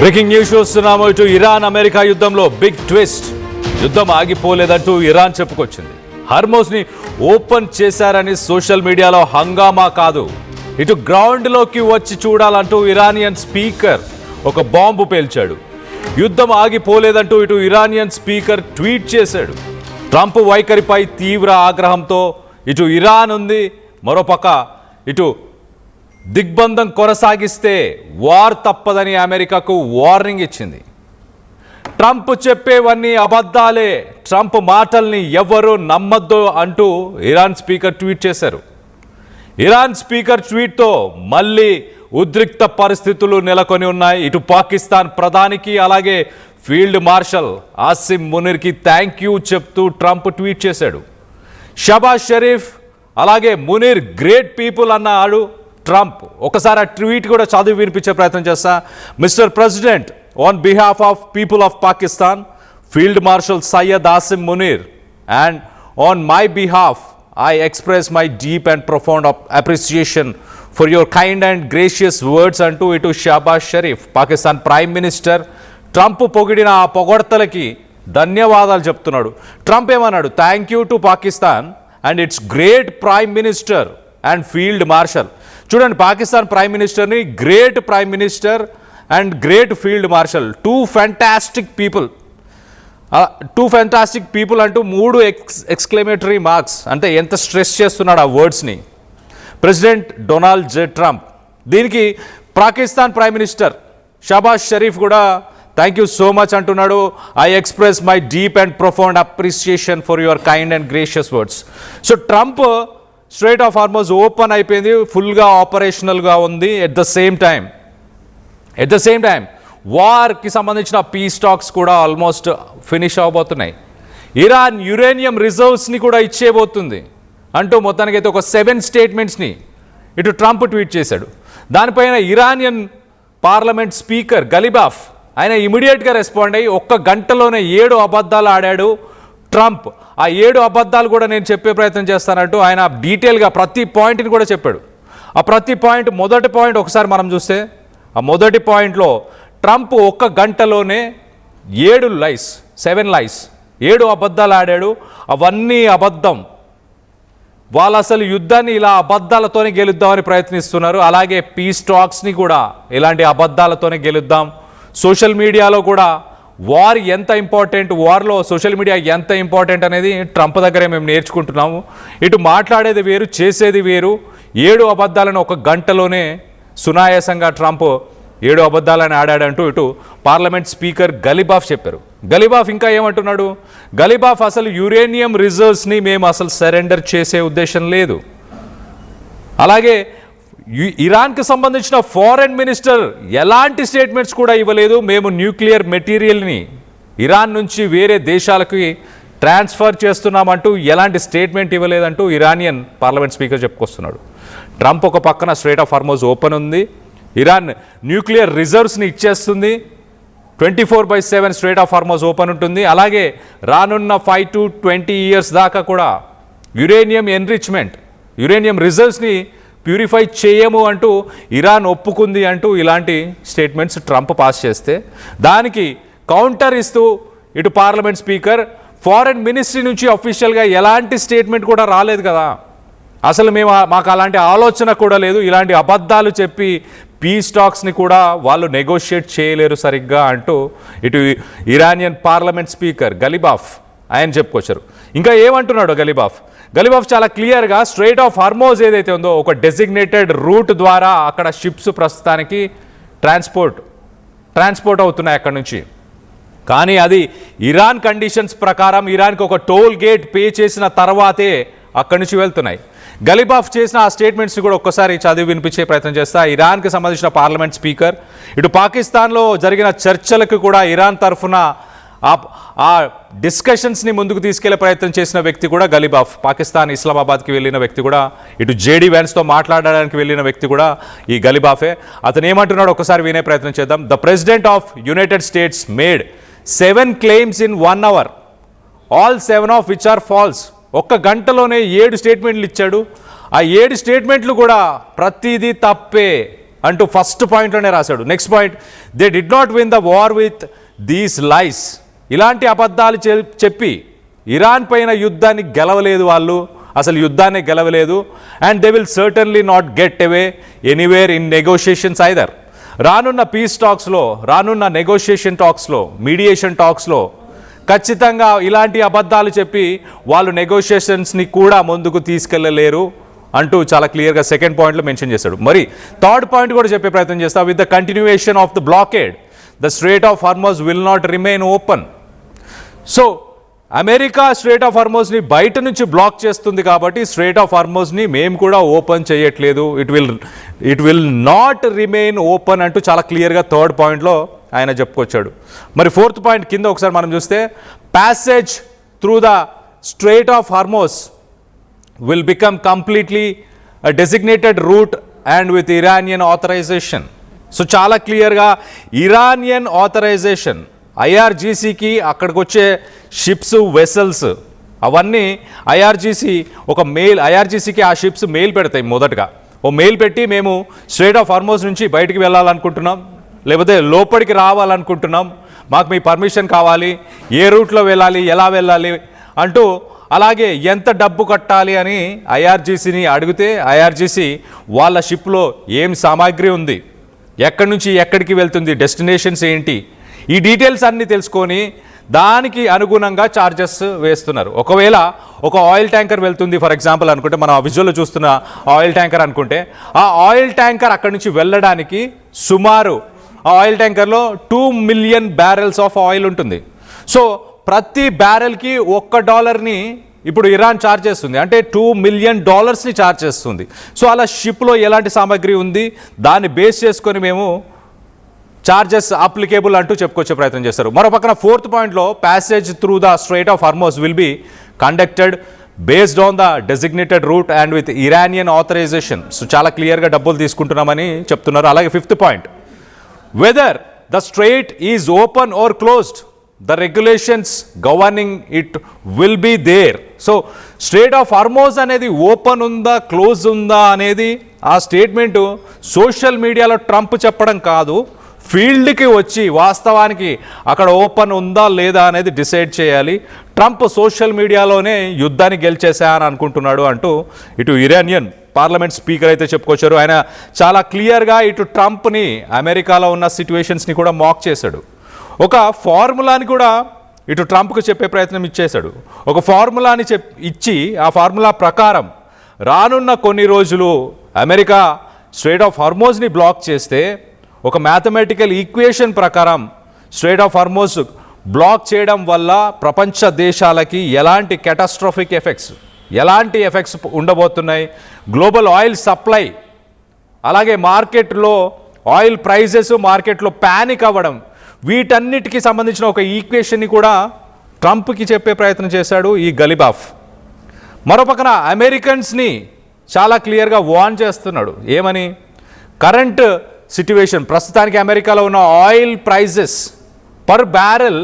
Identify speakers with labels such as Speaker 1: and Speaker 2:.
Speaker 1: Breaking news చూస్తున్నాము. ఇటు Iran America యుద్ధంలో బిగ్ ట్విస్ట్. యుద్ధం ఆగిపోలేదంటూ ఇరాన్ చెప్పుకొచ్చింది. హార్మోజ్ ని ఓపెన్ చేశారని సోషల్ మీడియాలో హంగామా కాదు, ఇటు గ్రౌండ్లోకి వచ్చి చూడాలంటూ ఇరానియన్ స్పీకర్ ఒక బాంబు పేల్చాడు. యుద్ధం ఆగిపోలేదంటూ ఇటు ఇరానియన్ స్పీకర్ ట్వీట్ చేశాడు. ట్రంప్ వైఖరిపై తీవ్ర ఆగ్రహంతో ఇటు ఇరాన్ ఉంది, మరోపక్క ఇటు దిగ్బంధం కొనసాగిస్తే వార్ తప్పదని అమెరికాకు వార్నింగ్ ఇచ్చింది. ట్రంప్ చెప్పేవన్నీ అబద్ధాలే, ట్రంప్ మాటల్ని ఎవరు నమ్మద్దు అంటూ ఇరాన్ స్పీకర్ ట్వీట్ చేశారు. ఇరాన్ స్పీకర్ ట్వీట్తో మళ్ళీ ఉద్రిక్త పరిస్థితులు నెలకొని ఉన్నాయి. ఇటు పాకిస్తాన్ ప్రధానికి అలాగే ఫీల్డ్ మార్షల్ ఆసిమ్ మునీర్కి థ్యాంక్ యూ చెప్తూ ట్రంప్ ట్వీట్ చేశాడు. షబాజ్ షరీఫ్ అలాగే మునీర్ గ్రేట్ పీపుల్ అన్నాడు ట్రంప్. ఒకసారి ఆ ట్వీట్ కూడా చదివి వినిపించే ప్రయత్నం చేస్తా. Mister president, on behalf of people of Pakistan, field marshal Syed Asim Munir, and on my behalf I express my deep and profound appreciation for your kind and gracious words అంటూ ఇటు Shahbaz Sharif Pakistan prime minister Trump పొగిడిన ఆ పొగడ్తలకి ధన్యవాదాలు చెప్తున్నాడు. ట్రంప్ ఏమన్నాడు? Thank you to Pakistan and it's great prime minister and field marshal. చూడండి, Pakistan prime మినిస్టర్ని great prime minister and great field marshal, too fantastic people అంటూ మూడు ఎక్స్క్లమేటరీ మార్క్స్. అంటే ఎంత స్ట్రెస్ చేస్తున్నాడు ఆ వర్డ్స్ని ప్రెసిడెంట్ డొనాల్డ్ జే ట్రంప్. దీనికి పాకిస్తాన్ ప్రైమ్ మినిస్టర్ షాబాజ్ షరీఫ్ కూడా థ్యాంక్ యూ సో మచ్ అంటున్నాడు. I express my deep and profound appreciation for your kind and gracious words. So Trump straight of Hormuz open అయిపోయింది, ఫుల్గా ఆపరేషనల్గా ఉంది. ఎట్ ద సేమ్ టైం వార్కి సంబంధించిన piece talks కూడా almost finish అవబోతున్నాయి. Iran uranium రిజర్వ్స్ని కూడా ఇచ్చేయబోతుంది అంటూ మొత్తానికైతే ఒక 7 స్టేట్మెంట్స్ని ఇటు ట్రంప్ ట్వీట్ చేశాడు. దానిపైన ఇరానియన్ పార్లమెంట్ స్పీకర్ గలిబాఫ్ ఆయన ఇమీడియట్గా రెస్పాండ్ అయ్యి 1 గంటలోనే 7 అబద్ధాలు ఆడాడు ట్రంప్. ఆ 7 అబద్ధాలు కూడా నేను చెప్పే ప్రయత్నం చేస్తానంటూ ఆయన డీటెయిల్గా ప్రతి పాయింట్ని కూడా చెప్పాడు. ఆ ప్రతి పాయింట్, మొదటి పాయింట్ ఒకసారి మనం చూస్తే, ఆ మొదటి పాయింట్లో ట్రంప్ 1 గంటలోనే 7 లైస్ 7 అబద్ధాలు ఆడాడు. అవన్నీ అబద్ధం. వాళ్ళు అసలు యుద్ధాన్ని ఇలా అబద్ధాలతోనే గెలుద్దామని ప్రయత్నిస్తున్నారు. అలాగే పీస్ టాక్స్ని కూడా ఇలాంటి అబద్ధాలతోనే గెలుద్దాం. సోషల్ మీడియాలో కూడా వార్ ఎంత ఇంపార్టెంట్, వార్లో సోషల్ మీడియా ఎంత ఇంపార్టెంట్ అనేది ట్రంప్ దగ్గరే మేము నేర్చుకుంటున్నాము. ఇటు మాట్లాడేది వేరు, చేసేది వేరు. 7 అబద్ధాలను 1 గంటలోనే సునాయాసంగా ట్రంప్ 7 అబద్ధాలని ఆడాడంటూ ఇటు పార్లమెంట్ స్పీకర్ గలిబాఫ్ చెప్పారు. గలిబాఫ్ ఇంకా ఏమంటున్నాడు? గలిబాఫ్ అసలు యురేనియం రిజర్వ్స్ని మేము అసలు సరెండర్ చేసే ఉద్దేశం లేదు. అలాగే ఇరాన్కి సంబంధించిన ఫారెన్ మినిస్టర్ ఎలాంటి స్టేట్మెంట్స్ కూడా ఇవ్వలేదు. మేము న్యూక్లియర్ మెటీరియల్ని ఇరాన్ నుంచి వేరే దేశాలకి ట్రాన్స్ఫర్ చేస్తున్నామంటూ ఎలాంటి స్టేట్మెంట్ ఇవ్వలేదంటూ ఇరానియన్ పార్లమెంట్ స్పీకర్ చెప్పుకొస్తున్నాడు. ట్రంప్ ఒక పక్కన స్ట్రైట్ ఆఫ్ హార్మోజ్ ఓపెన్ ఉంది, ఇరాన్ న్యూక్లియర్ రిజర్వ్స్ని ఇచ్చేస్తుంది, 24/7 స్ట్రైట్ ఆఫ్ హార్మోజ్ ఓపెన్ ఉంటుంది. అలాగే రానున్న 5 to 20 years దాకా కూడా యురేనియం ఎన్రిచ్మెంట్, యురేనియం రిజర్వ్స్ని ప్యూరిఫై చేయము అంటూ ఇరాన్ ఒప్పుకుంది అంటూ ఇలాంటి స్టేట్మెంట్స్ ట్రంప్ పాస్ చేస్తే, దానికి కౌంటర్ ఇస్తూ ఇటు పార్లమెంట్ స్పీకర్ ఫారెన్ మినిస్ట్రీ నుంచి అఫీషియల్గా ఎలాంటి స్టేట్మెంట్ కూడా రాలేదు కదా, అసలు మాకు అలాంటి ఆలోచన కూడా లేదు, ఇలాంటి అబద్ధాలు చెప్పి పీస్ టాక్స్ని కూడా వాళ్ళు నెగోషియేట్ చేయలేరు సరిగ్గా అంటూ ఇటు ఇరానియన్ పార్లమెంట్ స్పీకర్ గలిబాఫ్ ఆయన చెప్పుకొచ్చారు. ఇంకా ఏమంటున్నాడు గలిబాఫ్ చాలా క్లియర్గా స్ట్రైట్ ఆఫ్ హార్మోజ్ ఏదైతే ఉందో ఒక డెసిగ్నేటెడ్ రూట్ ద్వారా అక్కడ షిప్స్ ప్రస్తుతానికి ట్రాన్స్పోర్ట్ అవుతున్నాయి అక్కడ నుంచి. కానీ అది ఇరాన్ కండిషన్స్ ప్రకారం ఇరాన్కి ఒక టోల్ గేట్ పే చేసిన తర్వాతే అక్కడి నుంచి వెళ్తున్నాయి. గలిబాఫ్ చేసిన ఆ స్టేట్మెంట్స్ని కూడా ఒక్కసారి చదివి వినిపించే ప్రయత్నం చేస్తా. ఇరాన్కి సంబంధించిన పార్లమెంట్ స్పీకర్ ఇటు పాకిస్తాన్లో జరిగిన చర్చలకు కూడా ఇరాన్ తరఫున ఆ డిస్కషన్స్ని ముందుకు తీసుకెళ్లే ప్రయత్నం చేసిన వ్యక్తి కూడా గలిబాఫ్. పాకిస్తాన్ ఇస్లామాబాద్కి వెళ్ళిన వ్యక్తి కూడా, ఇటు జేడీ వ్యాన్స్తో మాట్లాడడానికి వెళ్ళిన వ్యక్తి కూడా ఈ గలిబాఫే. అతను ఏమంటున్నాడు ఒకసారి వినే ప్రయత్నం చేద్దాం. The president of United states made 7 claims in 1 hour, all 7 of which are false. 1 గంటలోనే 7 స్టేట్మెంట్లు ఇచ్చాడు. ఆ 7 స్టేట్మెంట్లు కూడా ప్రతిదీ తప్పే. అంటూ ఫస్ట్ పాయింట్లోనే రాశాడు. Next point, they did not win the war with these lies. ఇలాంటి అబద్ధాలు చెప్పి ఇరాన్ పైన యుద్ధాన్ని గెలవలేదు వాళ్ళు, అసలు యుద్ధాన్ని గెలవలేదు. And they will certainly not get away anywhere in negotiations either. రానున్న పీస్ టాక్స్లో, రానున్న నెగోషియేషన్ టాక్స్లో, మీడియేషన్ టాక్స్లో ఖచ్చితంగా ఇలాంటి అబద్ధాలు చెప్పి వాళ్ళు నెగోషియేషన్స్ని కూడా ముందుకు తీసుకెళ్ళలేరు అంటూ చాలా క్లియర్గా సెకండ్ పాయింట్లో మెన్షన్ చేశాడు. మరి థర్డ్ పాయింట్ కూడా చెప్పే ప్రయత్నం చేస్తా. With the continuation of the blockade the strait of Hormuz will not remain open. So America strait of హార్మోజ్ని బయట నుంచి బ్లాక్ చేస్తుంది కాబట్టి స్ట్రేట్ ఆఫ్ హార్మోజ్ని మేము కూడా ఓపెన్ చేయట్లేదు, it will not remain open అంటూ చాలా క్లియర్గా థర్డ్ పాయింట్లో ఆయన చెప్పుకొచ్చాడు. మరి ఫోర్త్ పాయింట్ కింద ఒకసారి మనం చూస్తే, passage through the strait of Hormuz will become completely a designated route and with Iranian authorization. So చాలా క్లియర్గా ఇరానియన్ ఆథరైజేషన్, ఐఆర్జీసీకి అక్కడికి వచ్చే షిప్స్, వెసల్స్ అవన్నీ ఐఆర్జీసీకి ఆ షిప్స్ మెయిల్ పెడతాయి. మొదటగా ఓ మెయిల్ పెట్టి మేము స్ట్రేట్ ఆఫ్ హార్మోజ్ నుంచి బయటికి వెళ్ళాలనుకుంటున్నాం, లేకపోతే లోపలికి రావాలనుకుంటున్నాం, మాకు మీ పర్మిషన్ కావాలి, ఏ రూట్లో వెళ్ళాలి, ఎలా వెళ్ళాలి అంటూ, అలాగే ఎంత డబ్బు కట్టాలి అని ఐఆర్జీసీని అడిగితే ఐఆర్జీసీ వాళ్ళ షిప్లో ఏం సామాగ్రి ఉంది, ఎక్కడి నుంచి ఎక్కడికి వెళ్తుంది, డెస్టినేషన్స్ ఏంటి, ఈ డీటెయిల్స్ అన్నీ తెలుసుకొని దానికి అనుగుణంగా ఛార్జెస్ వేస్తున్నారు. ఒకవేళ ఒక ఆయిల్ ట్యాంకర్ వెళ్తుంది ఫర్ ఎగ్జాంపుల్ అనుకుంటే, మనం ఆ విజువల్లో చూస్తున్న ఆయిల్ ట్యాంకర్ అనుకుంటే, ఆ ఆయిల్ ట్యాంకర్ అక్కడి నుంచి వెళ్ళడానికి సుమారు ఆ ఆయిల్ ట్యాంకర్లో 2 మిలియన్ బ్యారెల్స్ ఆఫ్ ఆయిల్ ఉంటుంది. సో ప్రతి బ్యారెల్కి $1 ఇప్పుడు ఇరాన్ ఛార్జ్ చేస్తుంది, అంటే $2 మిలియన్ ఛార్జ్ చేస్తుంది. సో అలా షిప్లో ఎలాంటి సామాగ్రి ఉంది దాన్ని బేస్ చేసుకొని మేము ఛార్జెస్ అప్లికేబుల్ అంటూ చెప్పుకొచ్చే ప్రయత్నం చేస్తారు. మరో పక్కన ఫోర్త్ పాయింట్లో, passage through the strait of Hormuz will be conducted based on the designated route and with Iranian authorisation. So చాలా క్లియర్గా డబ్బులు తీసుకుంటున్నామని చెప్తున్నారు. అలాగే fifth point, whether the strait is open or closed, the regulations governing it will be there. So strait of Hormuz అనేది open ఉందా close ఉందా అనేది ఆ స్టేట్మెంటు సోషల్ మీడియాలో ట్రంప్ చెప్పడం కాదు, ఫీల్డ్కి వచ్చి వాస్తవానికి అక్కడ ఓపెన్ ఉందా లేదా అనేది డిసైడ్ చేయాలి. ట్రంప్ సోషల్ మీడియాలోనే యుద్ధాన్ని గెలిచేసా అని అనుకుంటున్నాడు అంటూ ఇటు ఇరానియన్ పార్లమెంట్ స్పీకర్ అయితే చెప్పుకొచ్చారు. ఆయన చాలా క్లియర్గా ఇటు ట్రంప్ని, అమెరికాలో ఉన్న సిచ్యువేషన్స్ని కూడా మాక్ చేశాడు. ఒక ఫార్ములాని కూడా ఇటు ట్రంప్కు చెప్పే ప్రయత్నం ఇచ్చేశాడు. ఒక ఫార్ములాని ఇచ్చి ఆ ఫార్ములా ప్రకారం రానున్న కొన్ని రోజులు అమెరికా స్ట్రేట్ ఆఫ్ హార్మోజ్ని బ్లాక్ చేస్తే, ఒక మ్యాథమెటికల్ ఈక్వేషన్ ప్రకారం స్ట్రేట్ ఆఫ్ హార్మోజ్ బ్లాక్ చేయడం వల్ల ప్రపంచ దేశాలకి ఎలాంటి క్యాటాస్ట్రోఫిక్ ఎలాంటి ఎఫెక్ట్స్ ఉండబోతున్నాయి, గ్లోబల్ ఆయిల్ సప్లై, అలాగే మార్కెట్లో ఆయిల్ ప్రైజెస్ మార్కెట్లో ప్యానిక్ అవ్వడం, వీటన్నిటికీ సంబంధించిన ఒక ఈక్వేషన్ని కూడా ట్రంప్కి చెప్పే ప్రయత్నం చేశాడు ఈ గలిబాఫ్. మరోపక్కన అమెరికన్స్ని చాలా క్లియర్గా వార్న్ చేస్తున్నాడు. ఏమని? కరెంట్ సిట్యువేషన్, ప్రస్తుతానికి అమెరికాలో ఉన్న ఆయిల్ ప్రైజెస్ పర్ బ్యారెల్